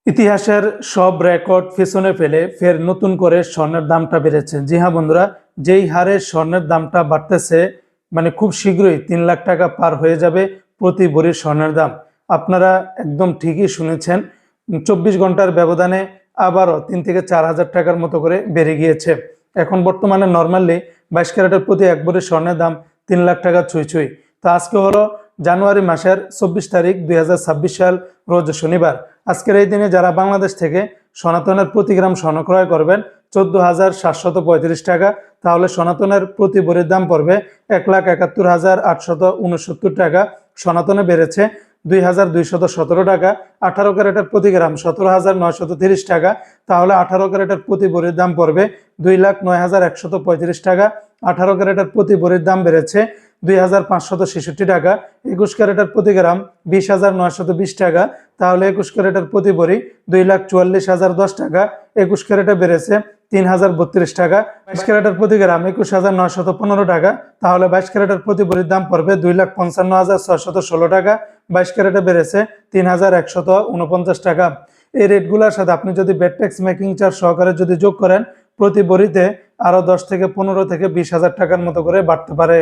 ইতিহাসের সব রেকর্ড পেছনে ফেলে ফের নতুন করে স্বর্ণের দামটা বেড়েছে। জি হ্যাঁ বন্ধুরা, যেই হারে স্বর্ণের দামটা বাড়তেছে, মানে খুব শীঘ্রই 3 লাখ টাকা পার হয়ে যাবে প্রতি ভরি স্বর্ণের দাম। আপনারা একদম ঠিকই শুনেছেন, 24 ঘন্টার ব্যবধানে আবারও 3 থেকে 4 হাজার টাকার মতো করে বেড়ে গিয়েছে। এখন বর্তমানে নর্মালি 22 ক্যারেটের প্রতি এক ভরি স্বর্ণের দাম 3 লাখ টাকা ছুঁই ছুঁই। তো আজকে হলো জানুয়ারি মাসের 24 তারিখ 2026 সাল, রোজ শনিবার। আজকের এই দিনে যারা বাংলাদেশ থেকে সনাতনের প্রতি গ্রাম স্বর্ণ ক্রয় করবেন 14,735 টাকা, তাহলে সনাতনের প্রতি ভরির দাম পড়বে 1,71,869 টাকা। সনাতনে বেড়েছে 2,217 টাকা। 18 ক্যারেটের প্রতি গ্রাম 17,930 টাকা, তাহলে 18 ক্যারেটের প্রতি ভরির দাম পড়বে 2,09,135 টাকা। 18 ক্যারেটের প্রতি ভরির দাম বেড়েছে 2,566 টাকা। 21 ক্যারেটের প্রতি গ্রাম 20,920 টাকা, তাহলে 21 ক্যারেটের প্রতি ভরি 2,44,010 টাকা। 21 ক্যারেটে বেড়েছে 3,032 টাকা। 22 ক্যারেটের প্রতি গ্রাম 21,915 টাকা, তাহলে 22 ক্যারেটের প্রতি ভরির দাম পড়বে 2,55,616 টাকা। 22 ক্যারেটে বেড়েছে 3,149 টাকা। এই রেটগুলোর সাথে আপনি যদি ভ্যাট ট্যাক্স মেকিং চার্জ সহকারে যদি যোগ করেন, প্রতি ভরিতে আরো 10 থেকে 15 থেকে 20 হাজার টাকার মতো করে বাড়তে পারে।